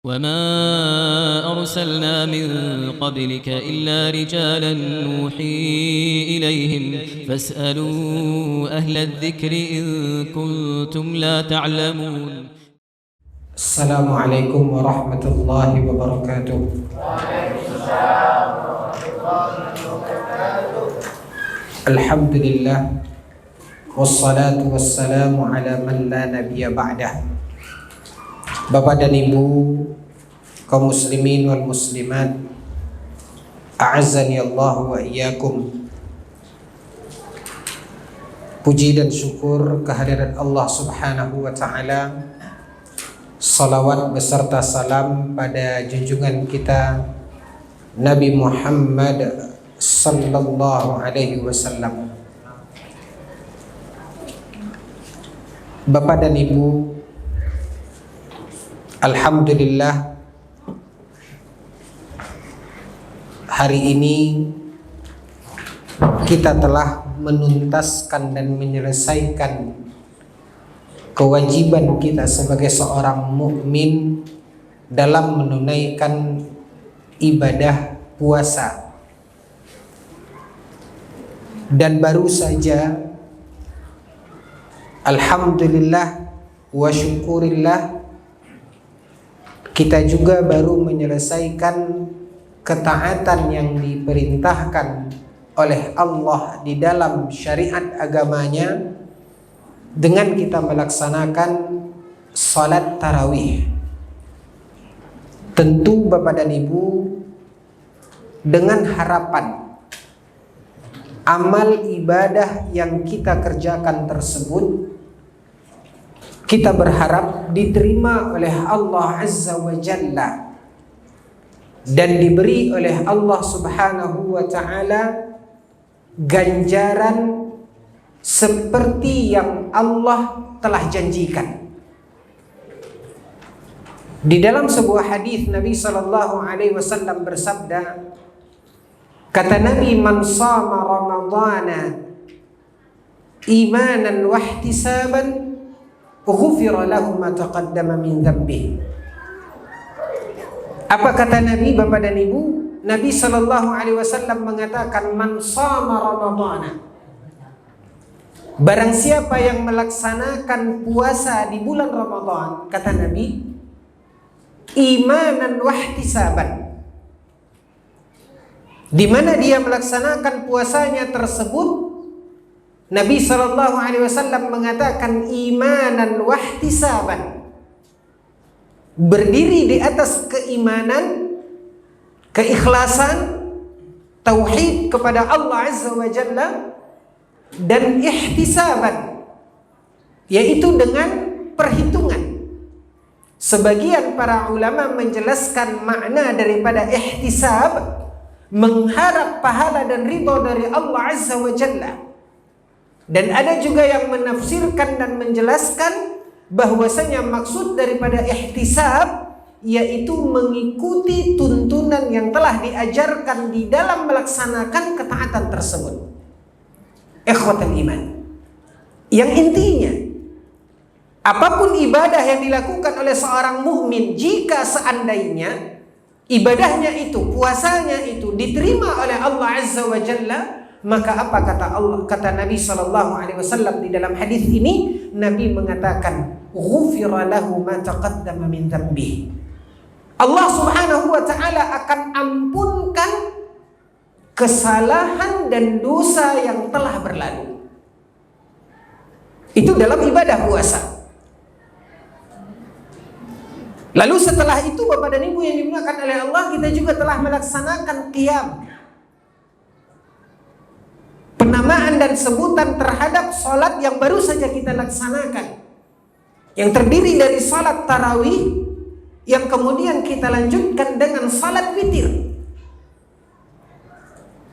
وما أرسلنا من قبلك إلا رجالا نوحي إليهم فاسألوا أهل الذكر إن كنتم لا تعلمون. السلام عليكم ورحمة الله وبركاته. الحمد لله والصلاة والسلام على من لا نبي بعده. Bapak dan Ibu kaum muslimin wal muslimat, a'azzani Allah wa iyyakum. Puji dan syukur kehadirat Allah Subhanahu wa taala. Salawat beserta salam pada junjungan kita Nabi Muhammad sallallahu alaihi wasallam. Bapak dan Ibu, alhamdulillah hari ini kita telah menuntaskan dan menyelesaikan kewajiban kita sebagai seorang mukmin dalam menunaikan ibadah puasa. Dan baru saja alhamdulillah wa syukurillah kita juga baru menyelesaikan ketaatan yang diperintahkan oleh Allah di dalam syariat agamanya dengan kita melaksanakan salat tarawih. Tentu Bapak dan Ibu, dengan harapan amal ibadah yang kita kerjakan tersebut kita berharap diterima oleh Allah Azza wa Jalla dan diberi oleh Allah Subhanahu wa ta'ala ganjaran seperti yang Allah telah janjikan. Di dalam sebuah hadis Nabi sallallahu alaihi wasallam bersabda, kata Nabi, man shama ramadhana imanan wa ihtisaban ghufira lahu ma taqaddama min dhanbihi. Apa kata Nabi, Bapak dan Ibu? Nabi sallallahu alaihi wasallam mengatakan, man shama ramadhana, barang siapa yang melaksanakan puasa di bulan Ramadan, kata Nabi, imanan wa ihtisaban, di mana dia melaksanakan puasanya tersebut, Nabi SAW mengatakan imanan wa ihtisaban, berdiri di atas keimanan, keikhlasan, tauhid kepada Allah Azza wa Jalla, dan ihtisaban, yaitu dengan perhitungan. Sebagian para ulama menjelaskan makna daripada ihtisab, mengharap pahala dan ridha dari Allah Azza wa Jalla. Dan ada juga yang menafsirkan dan menjelaskan bahwasanya maksud daripada ihtisab yaitu mengikuti tuntunan yang telah diajarkan di dalam melaksanakan ketaatan tersebut. Ikhwatal iman, yang intinya apapun ibadah yang dilakukan oleh seorang mukmin, jika seandainya ibadahnya itu, puasanya itu diterima oleh Allah Azza wa Jalla, maka apa kata Allah, kata Nabi sallallahu alaihi wasallam di dalam hadis ini, Nabi mengatakan ghufira lahu ma taqaddama min dhanbihi. Allah Subhanahu wa taala akan ampunkan kesalahan dan dosa yang telah berlalu. Itu dalam ibadah puasa. Lalu setelah itu Bapak dan Ibu yang dimuliakan oleh Allah, kita juga telah melaksanakan qiyam, penamaan dan sebutan terhadap salat yang baru saja kita laksanakan, yang terdiri dari salat tarawih, yang kemudian kita lanjutkan dengan salat witir.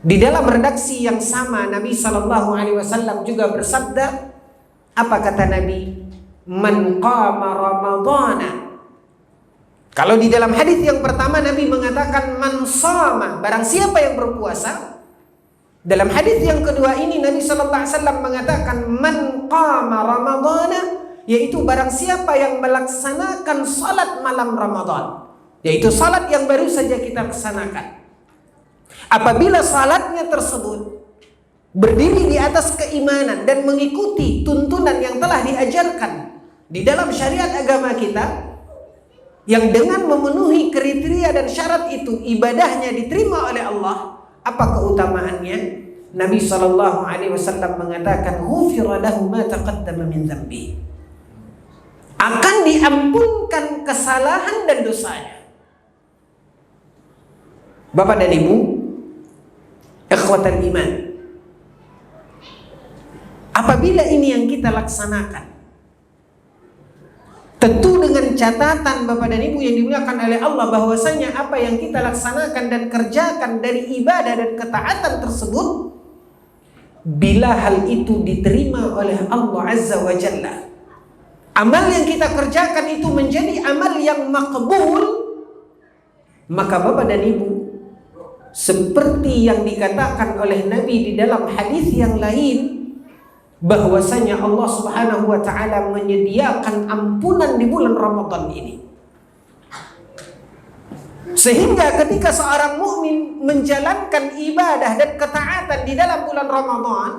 Di dalam redaksi yang sama Nabi SAW juga bersabda, apa kata Nabi? Man qama ramadhana. Kalau di dalam hadis yang pertama Nabi mengatakan man shama, barang siapa yang berpuasa. Dalam hadis yang kedua ini Nabi SAW mengatakan man qama ramadhana, yaitu barang siapa yang melaksanakan salat malam Ramadan. yaitu salat yang baru saja kita laksanakan. Apabila salatnya tersebut berdiri di atas keimanan dan mengikuti tuntunan yang telah diajarkan di dalam syariat agama kita, yang dengan memenuhi kriteria dan syarat itu ibadahnya diterima oleh Allah, apa keutamaannya? Nabi SAW mengatakan, "Ghufira lahu ma taqaddama min dzambi." Akan diampunkan kesalahan dan dosanya. Bapak dan Ibu, ikhwatal iman, apabila ini yang kita laksanakan, tentu dengan catatan Bapak dan Ibu yang dimuliakan oleh Allah, bahwasanya apa yang kita laksanakan dan kerjakan dari ibadah dan ketaatan tersebut, bila hal itu diterima oleh Allah Azza wa Jalla, amal yang kita kerjakan itu menjadi amal yang makbul, maka Bapak dan Ibu, seperti yang dikatakan oleh Nabi di dalam hadis yang lain, bahwasanya Allah Subhanahu wa taala menyediakan ampunan di bulan Ramadan ini. Sehingga ketika seorang mukmin menjalankan ibadah dan ketaatan di dalam bulan Ramadan,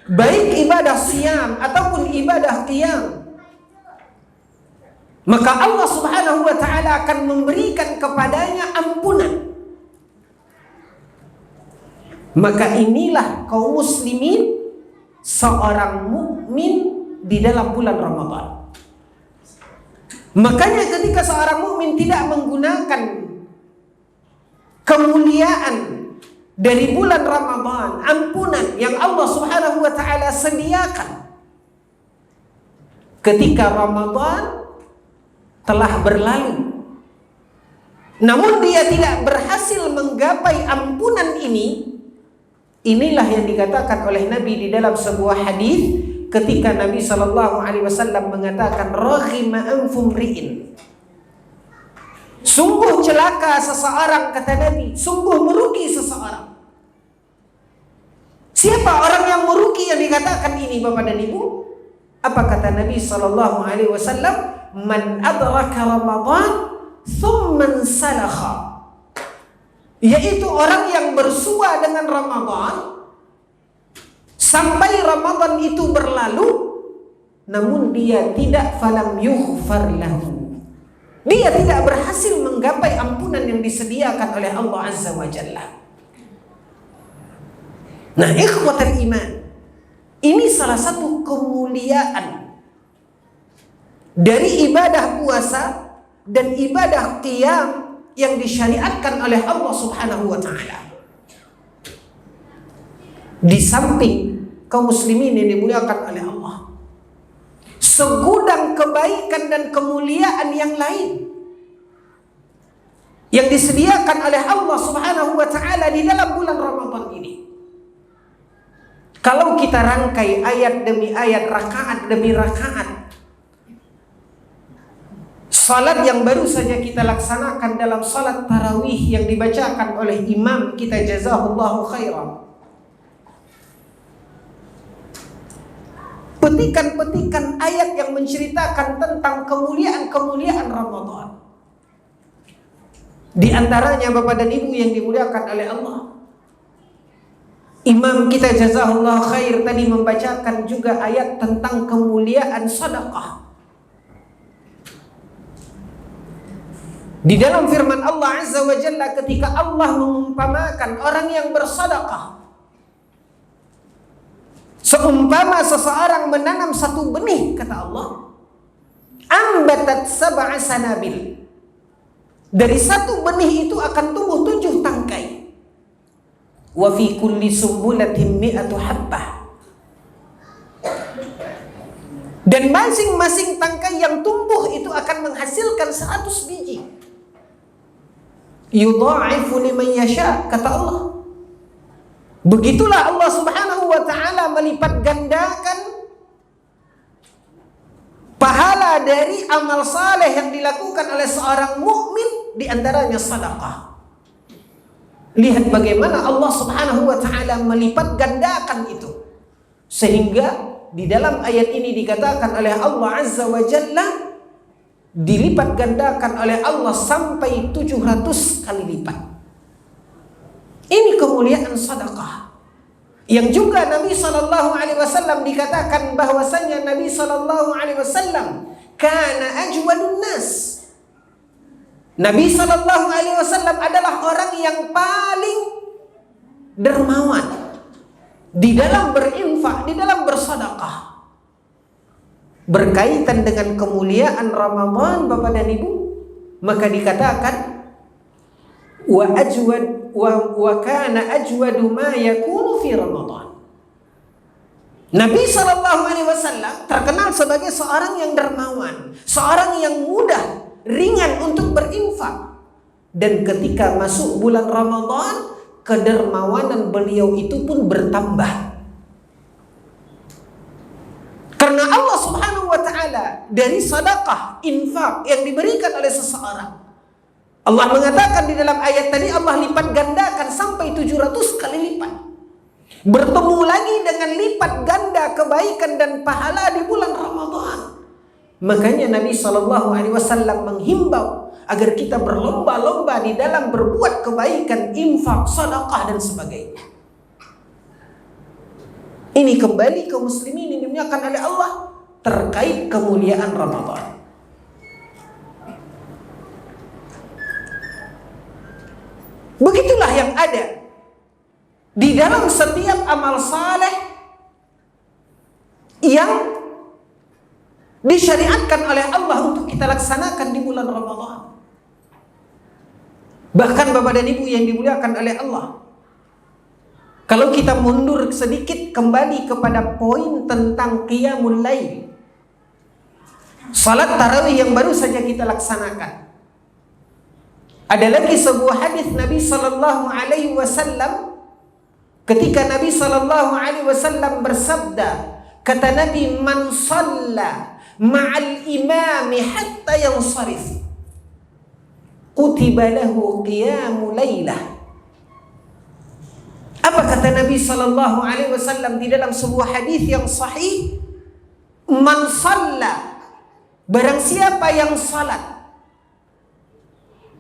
baik ibadah siyam ataupun ibadah qiyam, maka Allah Subhanahu wa taala akan memberikan kepadanya ampunan. Maka inilah kaum muslimin, seorang mukmin di dalam bulan Ramadan. Makanya ketika seorang mukmin tidak menggunakan kemuliaan dari bulan Ramadan, ampunan yang Allah Subhanahu wa taala sediakan ketika Ramadan telah berlalu, namun dia tidak berhasil menggapai ampunan ini, inilah yang dikatakan oleh Nabi di dalam sebuah hadis ketika Nabi SAW mengatakan, "Raghima anfum ri'in." Sungguh celaka seseorang, kata Nabi, sungguh merugi seseorang. Siapa orang yang merugi yang dikatakan ini, Bapak dan Ibu? Apa kata Nabi SAW? "Man adraka Ramadan thumma salakha." Yaitu orang yang bersua dengan Ramadan sampai Ramadan itu berlalu, namun dia tidak, falam yughfar lahu, dia tidak berhasil menggapai ampunan yang disediakan oleh Allah Azza wa Jalla. Nah, ikhwatal iman, ini salah satu kemuliaan dari ibadah puasa dan ibadah qiyam yang disyariatkan oleh Allah Subhanahu wa taala. Di samping kaum muslimin yang dimuliakan oleh Allah, segudang kebaikan dan kemuliaan yang lain yang disediakan oleh Allah Subhanahu wa taala di dalam bulan Ramadan ini. Kalau kita rangkai ayat demi ayat, rakaat demi rakaat, salat yang baru saja kita laksanakan dalam salat tarawih yang dibacakan oleh imam kita, jazahullahu khairan, petikan-petikan ayat yang menceritakan tentang kemuliaan-kemuliaan Ramadan. Di antaranya Bapak dan Ibu yang dimuliakan oleh Allah, imam kita jazahullah khair tadi membacakan juga ayat tentang kemuliaan sedekah. Di dalam firman Allah Azza wa Jalla, ketika Allah mengumpamakan orang yang bersedekah seumpama seseorang menanam satu benih, kata Allah, ambatat sab'a sanabil, dari satu benih itu akan tumbuh 7 tangkai, wa fi kulli sumbulatin mi'atu habbah, dan masing-masing tangkai yang tumbuh itu akan menghasilkan 100 biji. Yudha'ifu liman yasha, kata Allah. Begitulah Allah Subhanahu wa taala melipat gandakan pahala dari amal saleh yang dilakukan oleh seorang mukmin, di antaranya sedekah. Lihat bagaimana Allah Subhanahu wa taala melipat gandakan itu. Sehingga di dalam ayat ini dikatakan oleh Allah Azza wa Jalla, dilipat gandakan oleh Allah sampai 700 kali lipat. Ini kemuliaan sedekah. Yang juga Nabi SAW dikatakan bahwasanya Nabi SAW kana ajwadun nas. Nabi SAW adalah orang yang paling dermawan di dalam berinfak, di dalam bersedekah. Berkaitan dengan kemuliaan Ramadan, Bapak dan Ibu, maka dikatakan wa kana ajwadu ma yakunu fi Ramadan. Nabi SAW terkenal sebagai seorang yang dermawan, seorang yang mudah, ringan untuk berinfak. Dan ketika masuk bulan Ramadan, kedermawanan beliau itu pun bertambah. Karena Allah Subhanahu wa taala dari sedekah, infak yang diberikan oleh seseorang, Allah mengatakan di dalam ayat tadi, Allah lipat gandakan sampai 700 kali lipat. Bertemu lagi dengan lipat ganda kebaikan dan pahala di bulan Ramadan. Makanya Nabi SAW menghimbau agar kita berlomba-lomba di dalam berbuat kebaikan, infak, sedekah dan sebagainya. Ini kembali ke muslimin yang dimuliakan oleh Allah terkait kemuliaan Ramadan. Begitulah yang ada di dalam setiap amal saleh yang disyariatkan oleh Allah untuk kita laksanakan di bulan Ramadan. Bahkan Bapak dan Ibu yang dimuliakan oleh Allah, kalau kita mundur sedikit kembali kepada poin tentang qiyamul lail, salat tarawih yang baru saja kita laksanakan, ada lagi sebuah hadis Nabi sallallahu alaihi wasallam ketika Nabi sallallahu alaihi wasallam bersabda, kata Nabi, man shalla ma'al imami hatta yansarif kutiba lahu qiyamul lailah. Apa kata Nabi sallallahu alaihi wasallam di dalam sebuah hadis yang sahih? Man shalla, barang siapa yang salat.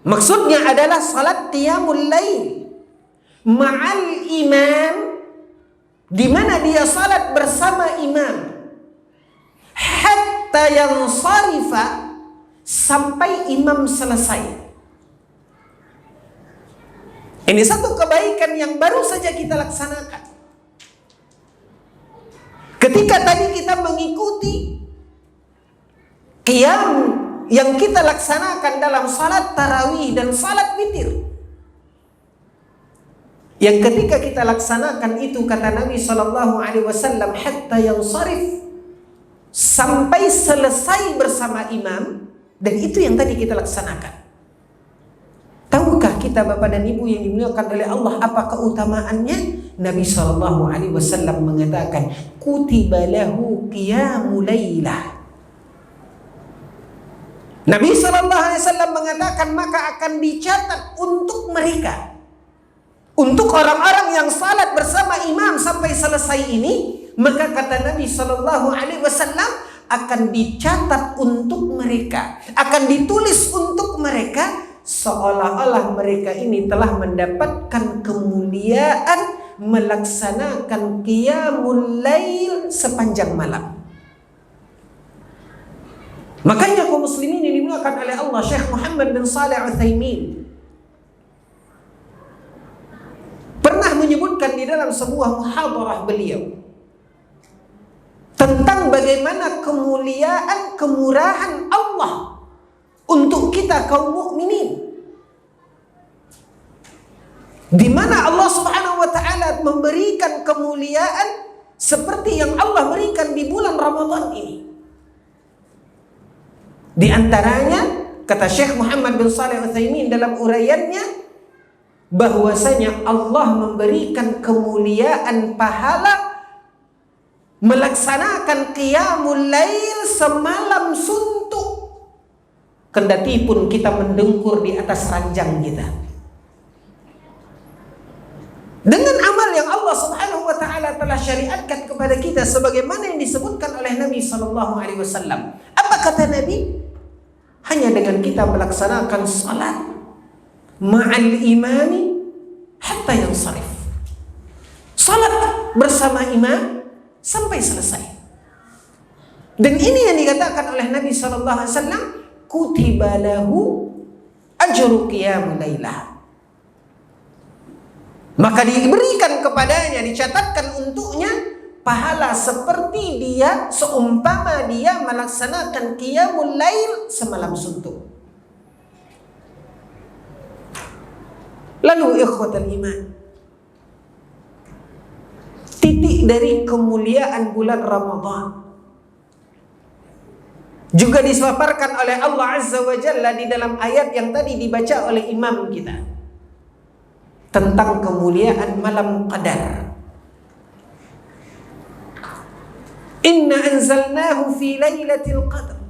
Maksudnya adalah salat qiyamul lail ma'al imam, di mana dia salat bersama imam, hatta yansarifa, sampai imam selesai. Ini satu kebaikan yang baru saja kita laksanakan. Ketika tadi kita mengikuti qiyam yang kita laksanakan dalam salat tarawih dan salat witir, yang ketika kita laksanakan itu, kata Nabi SAW, hatta yansarif, sampai selesai bersama imam, dan itu yang tadi kita laksanakan. Tahukah kita Bapak dan Ibu yang dimuliakan oleh Allah apa keutamaannya? Nabi SAW mengatakan, kutiba lahu qiyamul lailah. Nabi SAW mengatakan, maka akan dicatat untuk mereka, untuk orang-orang yang salat bersama imam sampai selesai ini, maka kata Nabi SAW akan dicatat untuk mereka, akan ditulis untuk mereka, seolah-olah mereka ini telah mendapatkan kemuliaan melaksanakan qiyamul lail sepanjang malam. Makanya kaum muslimin yang dimuliakan oleh Allah, Syekh Muhammad bin Shalih Al-Utsaimin pernah menyebutkan di dalam sebuah muhadarah beliau tentang bagaimana kemuliaan, kemurahan Allah untuk kita kaum mukminin, di mana Allah Subhanahu wa taala memberikan kemuliaan seperti yang Allah berikan di bulan Ramadan ini. Di antaranya kata Syekh Muhammad bin Shalih Al-Utsaimin dalam uraiannya, bahwasanya Allah memberikan kemuliaan pahala melaksanakan qiyamul lail semalam suntuk, kendati pun kita mendengkur di atas ranjang kita, dengan amal yang Allah Subhanahu wa taala telah syariatkan kepada kita sebagaimana yang disebutkan oleh Nabi sallallahu alaihi wasallam. Apa kata Nabi? hanya dengan kita melaksanakan salat ma'al imami hatta yansarif. Salat bersama imam sampai selesai. Dan ini yang dikatakan oleh Nabi sallallahu alaihi wasallam, kutiba lahu ajru qiyamul lailah. Maka diberikan kepadanya, dicatatkan untuknya pahala seperti dia, seumpama dia melaksanakan qiyamul lail semalam suntuk. Lalu ikhwatal iman, titik dari kemuliaan bulan Ramadan juga dipaparkan oleh Allah Azza wa Jalla di dalam ayat yang tadi dibaca oleh imam kita tentang kemuliaan malam qadar. Inna anzalnahu fi lailatul qadar.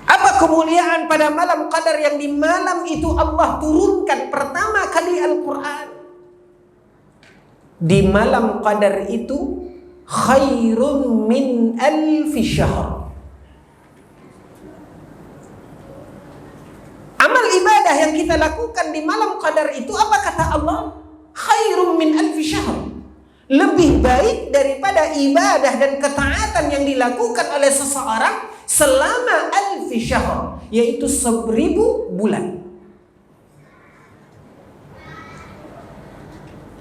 Apa kemuliaan pada malam qadar yang di malam itu Allah turunkan pertama kali Al-Quran? Di malam qadar itu khairun min alfi syahr. Amal ibadah yang kita lakukan di malam qadar itu, apa kata Allah? Khairun min alfi syahr. Lebih baik daripada ibadah dan ketaatan yang dilakukan oleh seseorang selama alfi syahr, yaitu 1000 bulan.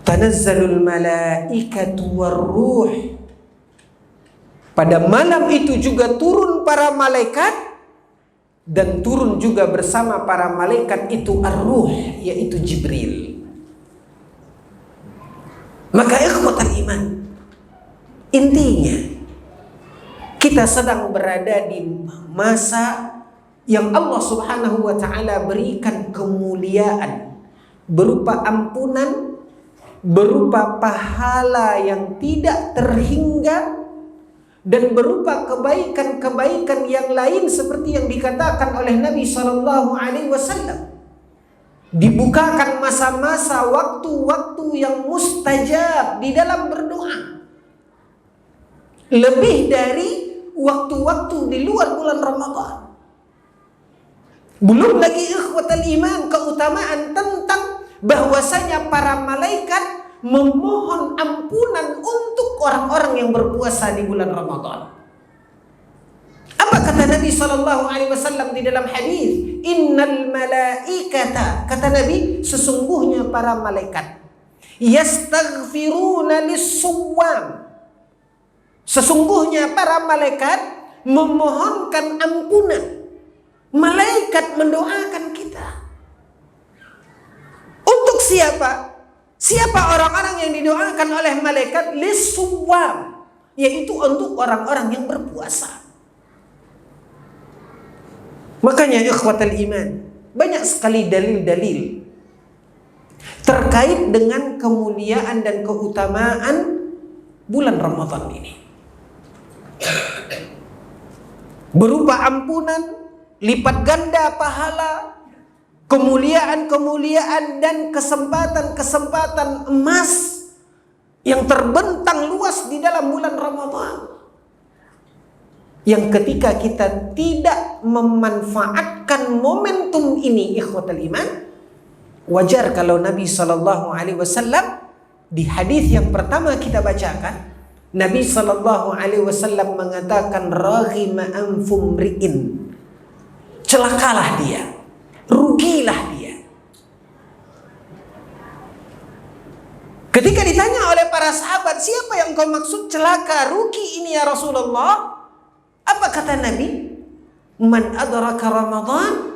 Tanazzalul malaikatu warruh. Pada malam itu juga turun para malaikat, dan turun juga bersama para malaikat itu ar-ruh, yaitu Jibril. Maka ikhwatal iman, intinya kita sedang berada di masa yang Allah Subhanahu wa taala berikan kemuliaan berupa ampunan, berupa pahala yang tidak terhingga, dan berupa kebaikan-kebaikan yang lain seperti yang dikatakan oleh Nabi sallallahu alaihi wasallam. Dibukakan masa-masa waktu-waktu yang mustajab di dalam berdoa. Lebih dari waktu-waktu di luar bulan Ramadan. Belum lagi ikhwatal iman, keutamaan tentang bahwasanya para malaikat memohon ampunan untuk orang-orang yang berpuasa di bulan Ramadan. Apa kata Nabi sallallahu alaihi wasallam di dalam hadis? Innal malaikata, kata Nabi, sesungguhnya para malaikat yastaghfiruna lis-suwam. Sesungguhnya para malaikat memohonkan ampunan. Malaikat mendoakan kita. Untuk siapa? Siapa orang-orang yang didoakan oleh malaikat? Lis-suwam, yaitu untuk orang-orang yang berpuasa. Makanya ikhwatal iman, banyak sekali dalil-dalil terkait dengan kemuliaan dan keutamaan bulan Ramadan ini. Berupa ampunan, lipat ganda pahala, kemuliaan-kemuliaan dan kesempatan-kesempatan emas yang terbentang luas di dalam bulan Ramadan. Yang ketika kita tidak memanfaatkan momentum ini, ikhwatal iman, wajar kalau Nabi sallallahu alaihi wasallam di hadis yang pertama kita bacakan, Nabi sallallahu alaihi wasallam mengatakan raghima anfum ri'in. Celakalah dia, rugilah dia. Ketika ditanya oleh para sahabat, siapa yang kau maksud celaka, rugi ini ya Rasulullah? Apa kata Nabi? Man adraka Ramadan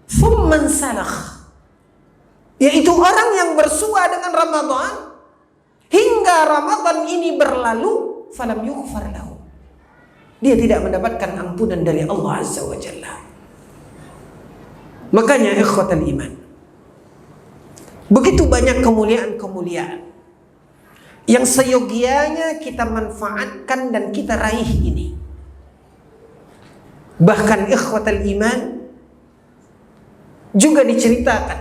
thumma salakh. Yaitu orang yang bersua dengan Ramadan hingga Ramadan ini berlalu, falam yughfar lahu. Dia tidak mendapatkan ampunan dari Allah Azza wa Jalla. Makanya ikhwatal iman, begitu banyak kemuliaan-kemuliaan yang seyogianya kita manfaatkan dan kita raih ini. Bahkan ikhwatal iman juga diceritakan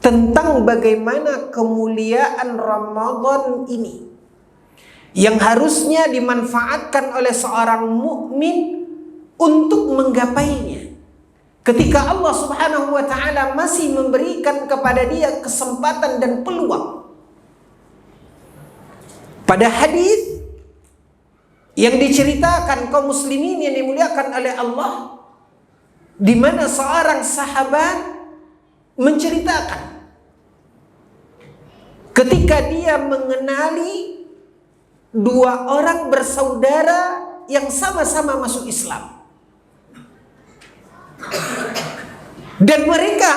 tentang bagaimana kemuliaan Ramadan ini yang harusnya dimanfaatkan oleh seorang mukmin untuk menggapainya. Ketika Allah Subhanahu wa taala masih memberikan kepada dia kesempatan dan peluang. Pada hadis yang diceritakan kaum muslimin yang dimuliakan oleh Allah, di mana seorang sahabat menceritakan ketika dia mengenali dua orang bersaudara yang sama-sama masuk Islam. Dan mereka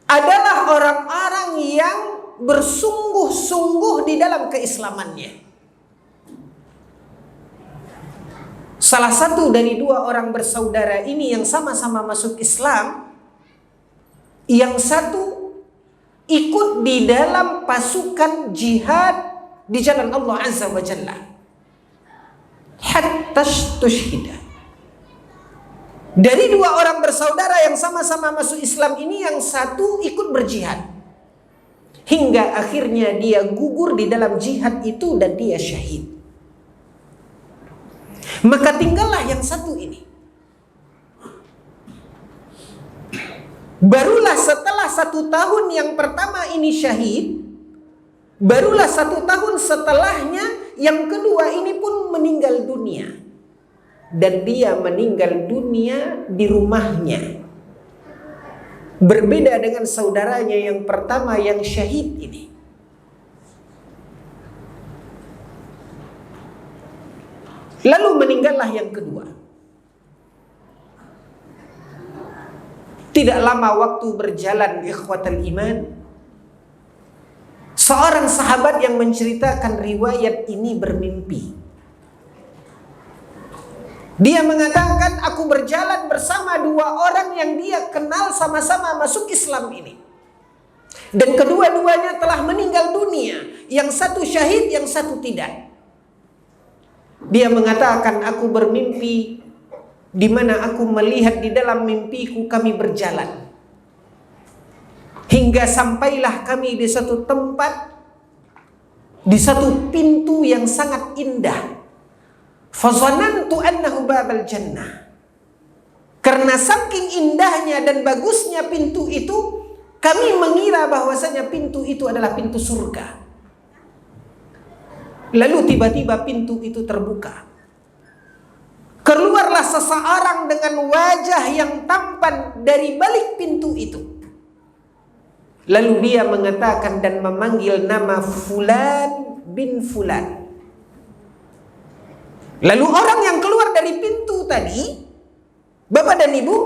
adalah orang-orang yang bersungguh-sungguh di dalam keislamannya. Salah satu dari dua orang bersaudara ini yang sama-sama masuk Islam, yang satu ikut di dalam pasukan jihad di jalan Allah Azza wa Jalla hatta tushhida. Dari dua orang bersaudara yang sama-sama masuk Islam ini, yang satu ikut berjihad hingga akhirnya dia gugur di dalam jihad itu dan dia syahid. Maka tinggallah yang satu ini. Barulah setelah 1 tahun yang pertama ini syahid, barulah 1 tahun setelahnya yang kedua ini pun meninggal dunia. Dan dia meninggal dunia di rumahnya. Berbeda dengan saudaranya yang pertama yang syahid ini. Lalu meninggallah yang kedua. Tidak lama waktu berjalan, ikhwatal iman, seorang sahabat yang menceritakan riwayat ini bermimpi. Dia mengatakan, aku berjalan bersama dua orang yang dia kenal sama-sama masuk Islam ini. Dan kedua-duanya telah meninggal dunia. Yang satu syahid, yang satu tidak. Dia mengatakan, aku bermimpi di mana aku melihat di dalam mimpiku kami berjalan. Hingga sampailah kami di satu tempat, di satu pintu yang sangat indah. Fazanantu annahu babal jannah. Karena saking indahnya dan bagusnya pintu itu, kami mengira bahwasanya pintu itu adalah pintu surga. Lalu tiba-tiba pintu itu terbuka. Keluarlah seseorang dengan wajah yang tampan dari balik pintu itu. Lalu dia mengatakan dan memanggil nama Fulan bin Fulan. Lalu orang yang keluar dari pintu tadi, Bapak dan Ibu,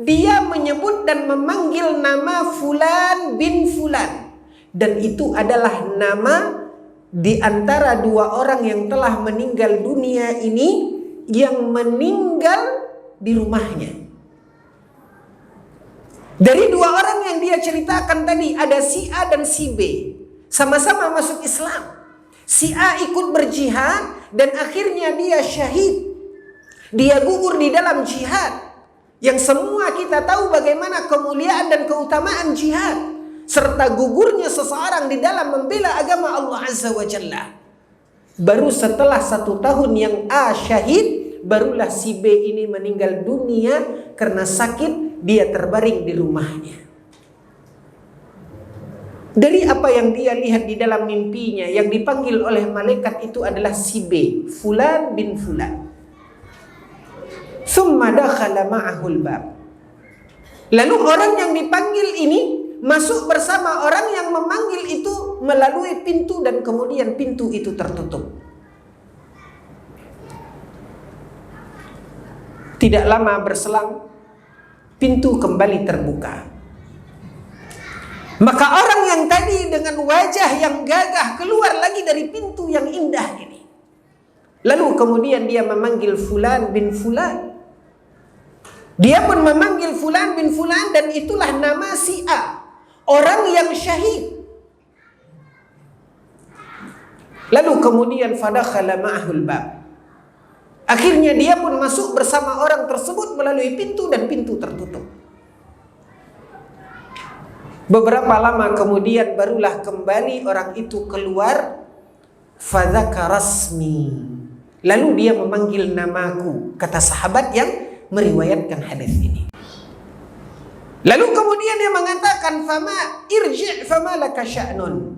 dia menyebut dan memanggil nama Fulan bin Fulan. Dan itu adalah nama di antara dua orang yang telah meninggal dunia ini, yang meninggal di rumahnya. Dari dua orang yang dia ceritakan tadi, ada si A dan si B, sama-sama masuk Islam. Si A ikut berjihad dan akhirnya dia syahid. Dia gugur di dalam jihad. Yang semua kita tahu bagaimana kemuliaan dan keutamaan jihad, serta gugurnya seseorang di dalam membela agama Allah Azza wa Jalla. Baru setelah 1 tahun yang A syahid, barulah si B ini meninggal dunia karena sakit, dia terbaring di rumahnya. Dari apa yang dia lihat di dalam mimpinya, yang dipanggil oleh malaikat itu adalah si B, Fulan bin Fulan. Tsumma dakhala ma'ahul bab. Lalu orang yang dipanggil ini masuk bersama orang yang memanggil itu melalui pintu, dan kemudian pintu itu tertutup. Tidak lama berselang, pintu kembali terbuka. Maka orang yang tadi dengan wajah yang gagah keluar lagi dari pintu yang indah ini. Lalu kemudian dia memanggil Fulan bin Fulan. Dia pun memanggil Fulan bin Fulan, dan itulah nama si A, orang yang syahid. Lalu kemudian fadakhala ma'ahul bab. Akhirnya dia pun masuk bersama orang tersebut melalui pintu, dan pintu tertutup. Beberapa lama kemudian barulah kembali orang itu keluar. fadzakara rasmi. Lalu dia memanggil namaku, kata sahabat yang meriwayatkan hadis ini. Lalu kemudian dia mengatakan, fama irji' fama laka sya'nun.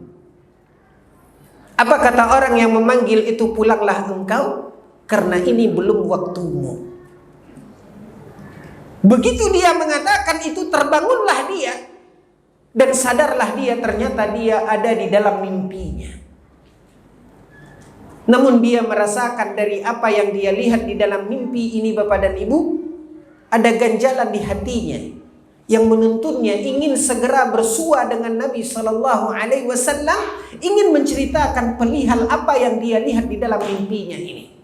Apa kata orang yang memanggil itu, pulanglah engkau, karena ini belum waktumu. Begitu dia mengatakan itu, terbangunlah dia dan sadarlah dia, ternyata dia ada di dalam mimpinya. Namun dia merasakan dari apa yang dia lihat di dalam mimpi ini, Bapak dan Ibu, ada ganjalan di hatinya yang menuntunnya ingin segera bersua dengan Nabi Sallallahu Alaihi Wasallam, ingin menceritakan perihal apa yang dia lihat di dalam mimpinya ini.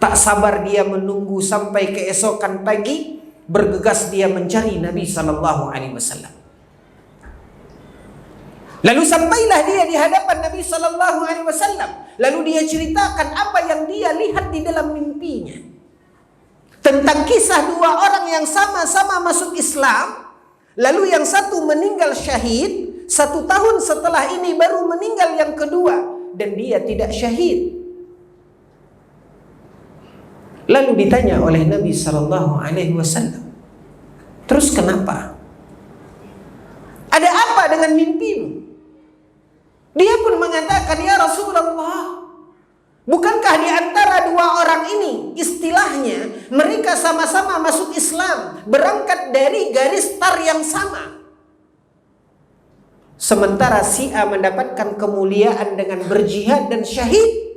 Tak sabar dia menunggu sampai keesokan pagi, bergegas dia mencari Nabi Sallallahu Alaihi Wasallam. Lalu sampailah dia di hadapan Nabi Sallallahu Alaihi Wasallam. Lalu dia ceritakan apa yang dia lihat di dalam mimpinya, tentang kisah dua orang yang sama-sama masuk Islam. Lalu yang satu meninggal syahid, 1 tahun setelah ini baru meninggal yang kedua, dan dia tidak syahid. Lalu ditanya oleh Nabi Sallallahu Alaihi Wasallam, terus kenapa? Ada apa dengan mimpimu? Dia pun mengatakan, ya Rasulullah, bukankah di antara dua orang ini, istilahnya mereka sama-sama masuk Islam, berangkat dari garis tar yang sama. Sementara si A mendapatkan kemuliaan dengan berjihad dan syahid.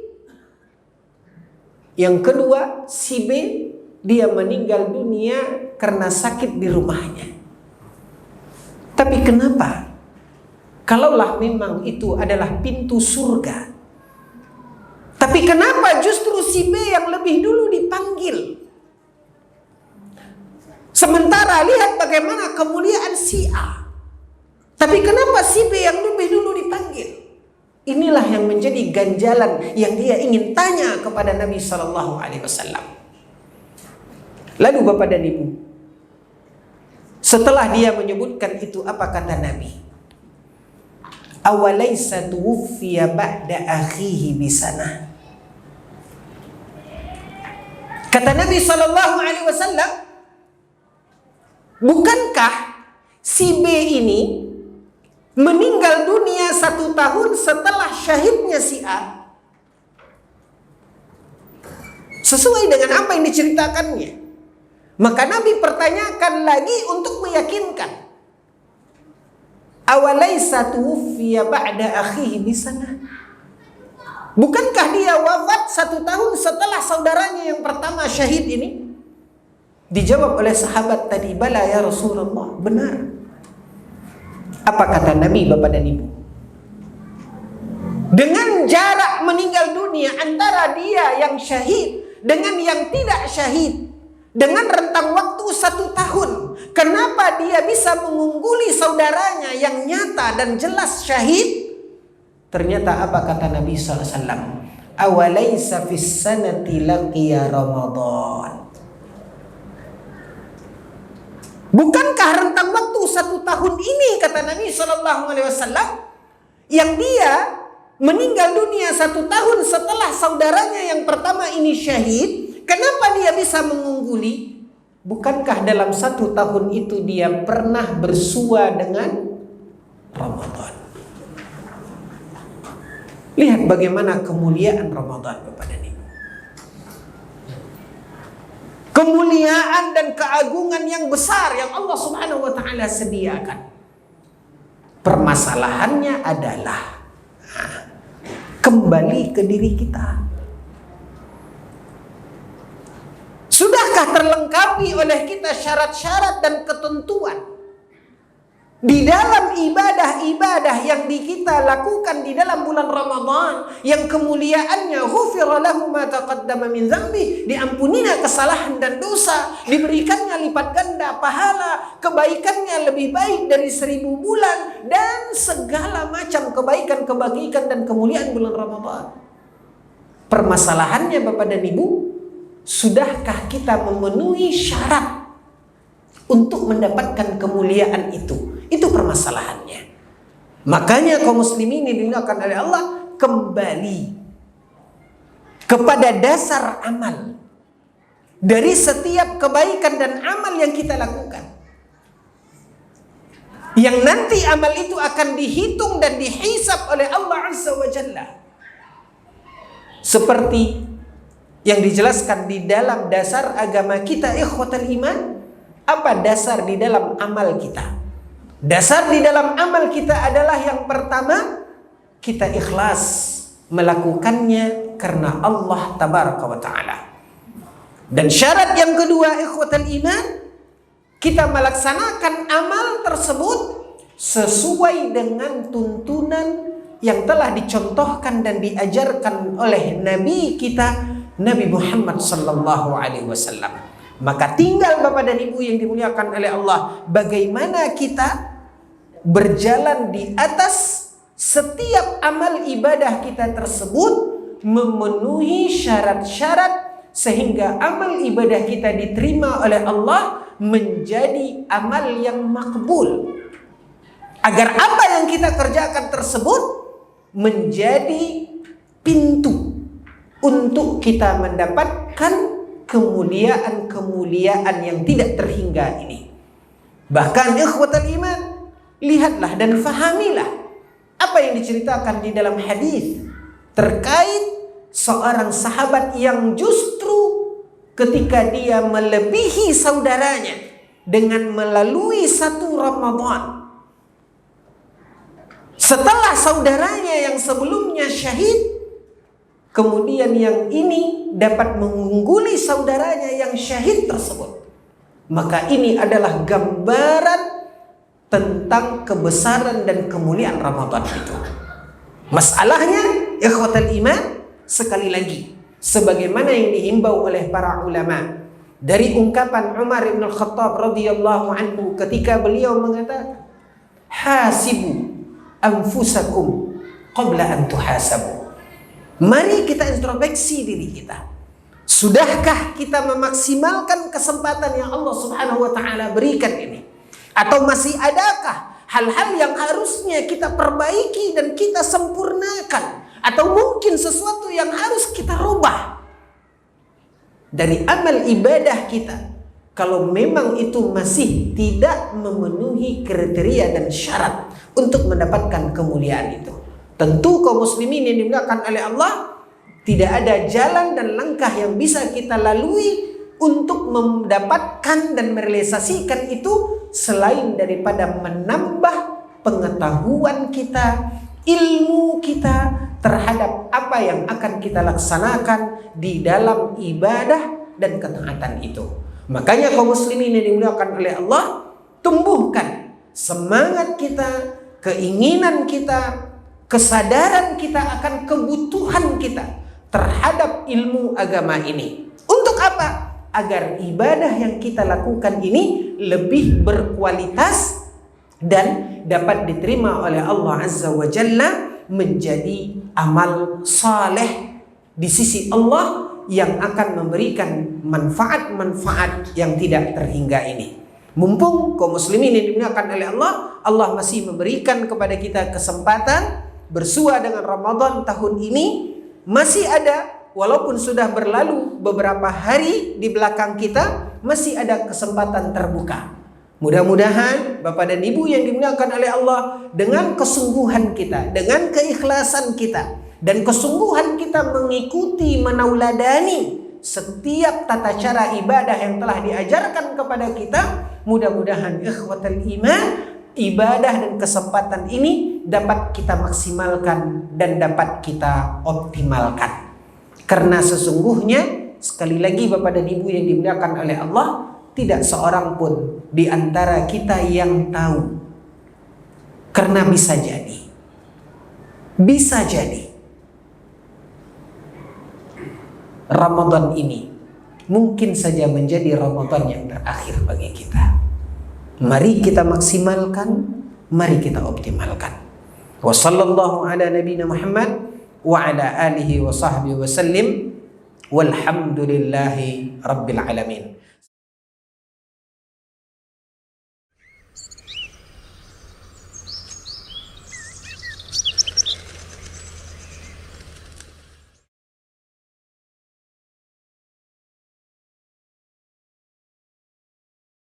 Yang kedua, si B, dia meninggal dunia karena sakit di rumahnya. Tapi kenapa? Kalaulah memang itu adalah pintu surga, tapi kenapa justru si B yang lebih dulu dipanggil? Sementara lihat bagaimana kemuliaan si A, tapi kenapa si B yang lebih dulu dipanggil? Inilah yang menjadi ganjalan yang dia ingin tanya kepada Nabi Sallallahu Alaihi Wasallam. Lalu Bapak dan Ibu, setelah dia menyebutkan itu, apa kata Nabi? Awalaysa tuwfiya ba'da akhihi bisanah. Kata Nabi Sallallahu Alaihi Wasallam, bukankah si B ini meninggal dunia 1 tahun setelah syahidnya si A? Sesuai dengan apa yang diceritakannya. Maka Nabi pertanyakan lagi untuk meyakinkan. Awalaysa tuwfiya ba'da akhihi bisanah. Bukankah dia wafat 1 tahun setelah saudaranya yang pertama syahid ini? Dijawab oleh sahabat tadi, bala ya Rasulullah, benar. Apa kata Nabi, Bapak dan Ibu? Dengan jarak meninggal dunia antara dia yang syahid dengan yang tidak syahid, dengan rentang waktu 1 tahun, kenapa dia bisa mengungguli saudaranya yang nyata dan jelas syahid? Ternyata apa kata Nabi SAW? Awalaysa fis sanati laqiya Ramadan. Bukankah rentang waktu 1 tahun ini, kata Nabi SAW, yang dia meninggal dunia 1 tahun setelah saudaranya yang pertama ini syahid, kenapa dia bisa mengungguli? Bukankah dalam 1 tahun itu dia pernah bersua dengan Ramadan? Lihat bagaimana kemuliaan Ramadan, Bapak dan Ibu. Kemuliaan dan keagungan yang besar yang Allah Subhanahu wa Ta'ala sediakan. Permasalahannya adalah kembali ke diri kita. Sudahkah terlengkapi oleh kita syarat-syarat dan ketentuan di dalam ibadah-ibadah yang kita lakukan di dalam bulan Ramadan, yang kemuliaannya ghufira lahu ma taqaddama min dzambi, diampuninya kesalahan dan dosa, diberikannya lipat ganda pahala, kebaikannya lebih baik dari 1000 bulan, dan segala macam kebaikan dan kemuliaan bulan Ramadan. Permasalahannya Bapak dan Ibu, sudahkah kita memenuhi syarat untuk mendapatkan kemuliaan itu? Itu permasalahannya. Makanya kaum muslimin dimuliakan oleh Allah, kembali kepada dasar amal dari setiap kebaikan dan amal yang kita lakukan, yang nanti amal itu akan dihitung dan dihisab oleh Allah Azza wa Jalla, seperti yang dijelaskan di dalam dasar agama kita. Ikhwatal iman, apa dasar di dalam amal kita? Dasar di dalam amal kita adalah yang pertama, kita ikhlas melakukannya karena Allah tabaraka wa ta'ala. Dan syarat yang kedua, ikhwatal iman, kita melaksanakan amal tersebut sesuai dengan tuntunan yang telah dicontohkan dan diajarkan oleh Nabi kita, Nabi Muhammad sallallahu alaihi wasallam. Maka tinggal Bapak dan Ibu yang dimuliakan oleh Allah, bagaimana kita berjalan di atas setiap amal ibadah kita tersebut memenuhi syarat-syarat sehingga amal ibadah kita diterima oleh Allah menjadi amal yang makbul. Agar apa yang kita kerjakan tersebut menjadi pintu untuk kita mendapatkan kemuliaan-kemuliaan yang tidak terhingga ini. Bahkan ikhwatal iman, lihatlah dan fahamilah apa yang diceritakan di dalam hadis terkait seorang sahabat yang justru ketika dia melebihi saudaranya dengan melalui satu Ramadan, setelah saudaranya yang sebelumnya syahid, kemudian yang ini dapat mengungguli saudaranya yang syahid tersebut, maka ini adalah gambaran tentang kebesaran dan kemuliaan Ramadan itu. Masalahnya, ikhwatal iman, sekali lagi, sebagaimana yang dihimbau oleh para ulama dari ungkapan Umar bin Khattab radhiyallahu anhu ketika beliau mengatakan, hasibu anfusakum qabla an tuhasabu. Mari kita introspeksi diri kita. Sudahkah kita memaksimalkan kesempatan yang Allah Subhanahu wa taala berikan ini? Atau masih adakah hal-hal yang harusnya kita perbaiki dan kita sempurnakan? Atau mungkin sesuatu yang harus kita rubah dari amal ibadah kita, kalau memang itu masih tidak memenuhi kriteria dan syarat untuk mendapatkan kemuliaan itu. Tentu kaum muslimin yang dimuliakan oleh Allah, tidak ada jalan dan langkah yang bisa kita lalui untuk mendapatkan dan merealisasikan itu selain daripada menambah pengetahuan kita, ilmu kita terhadap apa yang akan kita laksanakan di dalam ibadah dan ketaatan itu. Makanya kaum muslimin yang dimuliakan oleh Allah, tumbuhkan semangat kita, keinginan kita, kesadaran kita akan kebutuhan kita terhadap ilmu agama ini. Untuk apa? Agar ibadah yang kita lakukan ini lebih berkualitas dan dapat diterima oleh Allah Azza wa Jalla menjadi amal saleh di sisi Allah yang akan memberikan manfaat-manfaat yang tidak terhingga ini. Mumpung kaum muslimin yang dimuliakan oleh Allah, Allah masih memberikan kepada kita kesempatan bersua dengan Ramadan tahun ini. Masih ada, walaupun sudah berlalu beberapa hari di belakang kita, masih ada kesempatan terbuka. Mudah-mudahan Bapak dan Ibu yang dimuliakan oleh Allah, dengan kesungguhan kita, dengan keikhlasan kita, dan kesungguhan kita mengikuti, menauladani setiap tata cara ibadah yang telah diajarkan kepada kita, mudah-mudahan ikhwatal iman, ibadah dan kesempatan ini dapat kita maksimalkan dan dapat kita optimalkan. Karena sesungguhnya, sekali lagi Bapak dan Ibu yang dimuliakan oleh Allah, tidak seorang pun di antara kita yang tahu. Karena bisa jadi Ramadan ini mungkin saja menjadi Ramadan yang terakhir bagi kita. Mari kita maksimalkan, mari kita optimalkan. Wa sallallahu ala nabiyina Muhammad wa ala alihi wa sahbihi wa sallim. Walhamdulillahi rabbil alamin.